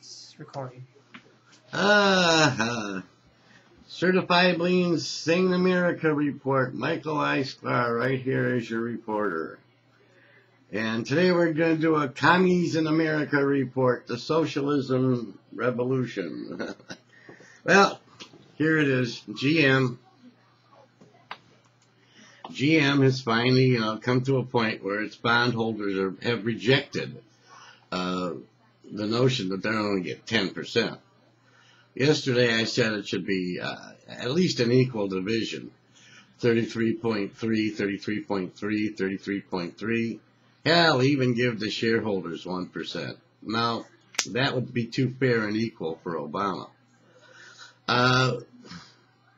It's recording. Certifiably Insane America report. Michael Isklar right here as your reporter. And today we're going to do a Commies in America report, the socialism revolution. Well, here it is. GM has finally come to a point where its bondholders have rejected the notion that they're going to get 10%. Yesterday I said it should be at least an equal division, 33.3, 33.3, 33.3. Hell, even give the shareholders 1%. Now, that would be too fair and equal for Obama.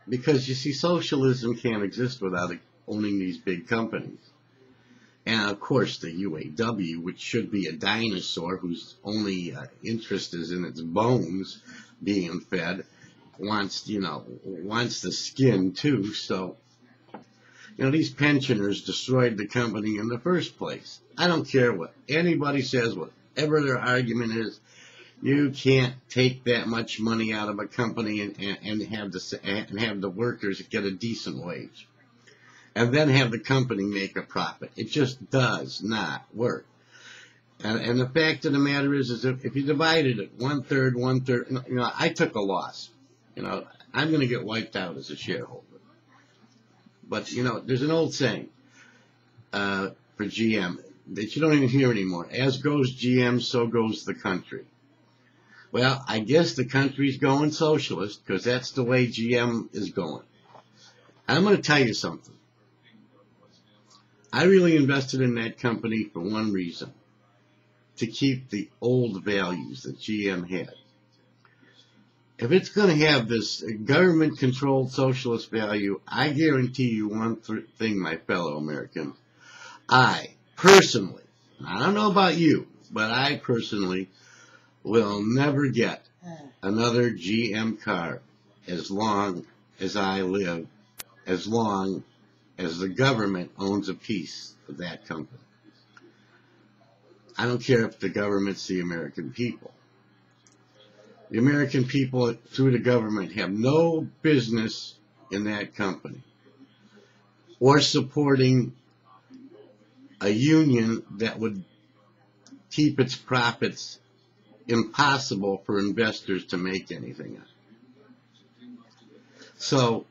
Because, you see, socialism can't exist without owning these big companies. And, of course, the UAW, which should be a dinosaur whose only interest is in its bones being fed, wants the skin, too. So, these pensioners destroyed the company in the first place. I don't care what anybody says, whatever their argument is. You can't take that much money out of a company and have the workers get a decent wage, and then have the company make a profit. It just does not work. And the fact of the matter is if you divided it one third, I took a loss. I'm going to get wiped out as a shareholder. But there's an old saying for GM that you don't even hear anymore. As goes GM, so goes the country. Well, I guess the country's going socialist because that's the way GM is going. I'm going to tell you something. I really invested in that company for one reason: to keep the old values that GM had. If it's going to have this government-controlled socialist value, I guarantee you one thing, my fellow Americans. I personally, I don't know about you, but I personally will never get another GM car as long as I live, as long as the government owns a piece of that company. I don't care if the government's the American people. The American people, through the government, have no business in that company or supporting a union that would keep its profits impossible for investors to make anything of. So,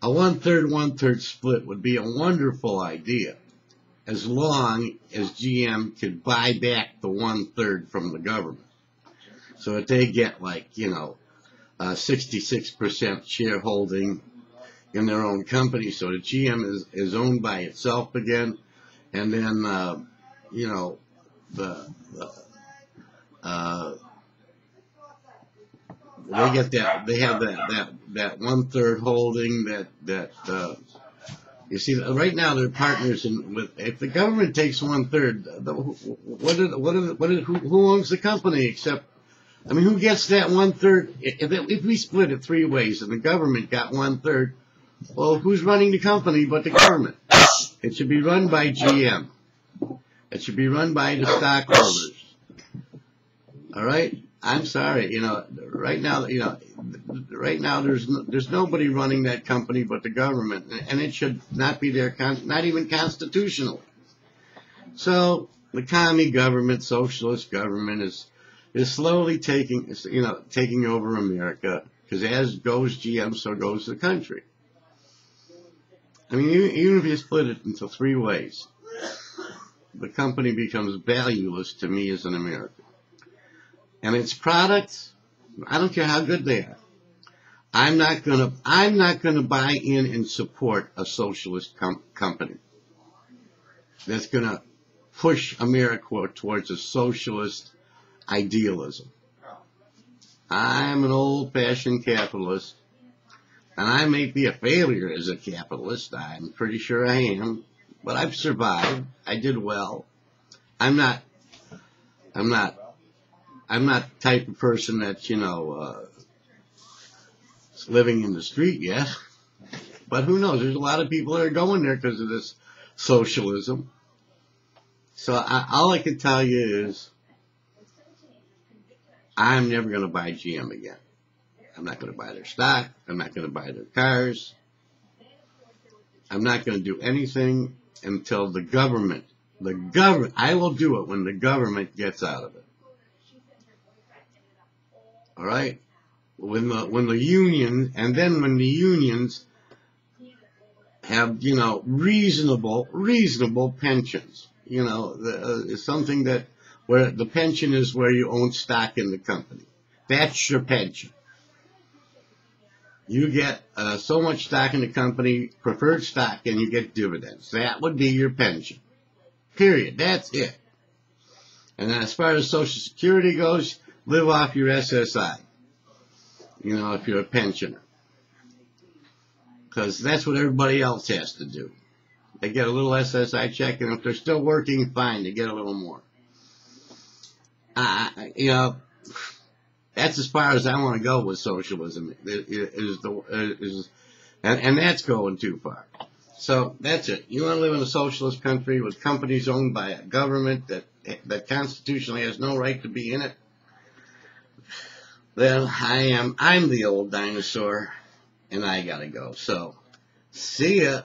a one-third split would be a wonderful idea, as long as GM could buy back the 1/3 from the government. So that they get 66% shareholding in their own company, so the GM is owned by itself again, and then they have that 1/3 holding that you see, right now they're partners if the government takes 1/3, who owns the company except, who gets that 1/3? If we split it 3 ways and the government got 1/3, well, who's running the company but the government? It should be run by GM. It should be run by the stockholders. All right? I'm sorry, right now there's nobody running that company but the government, and it should not be there, not even constitutionally. So the commie government, socialist government is slowly taking over America, because as goes GM, so goes the country. Even if you split it into 3 ways, the company becomes valueless to me as an American. And its products, I don't care how good they are. I'm not gonna buy in and support a socialist company that's gonna push America towards a socialist idealism. I'm an old-fashioned capitalist, and I may be a failure as a capitalist. I'm pretty sure I am, but I've survived. I did well. I'm not the type of person that's living in the street yet. But who knows? There's a lot of people that are going there because of this socialism. So all I can tell you is I'm never going to buy GM again. I'm not going to buy their stock. I'm not going to buy their cars. I'm not going to do anything until the government, I will do it when the government gets out of it. All right? When the union, and then when the unions have, reasonable pensions. Something that, where the pension is where you own stock in the company. That's your pension. You get so much stock in the company, preferred stock, and you get dividends. That would be your pension. Period. That's it. And then as far as Social Security goes, live off your SSI. If you're a pensioner. Because that's what everybody else has to do. They get a little SSI check, and if they're still working, fine, they get a little more. That's as far as I want to go with socialism. And that's going too far. So that's it. You want to live in a socialist country with companies owned by a government that constitutionally has no right to be in it? Then I'm the old dinosaur, and I gotta go. So, see ya.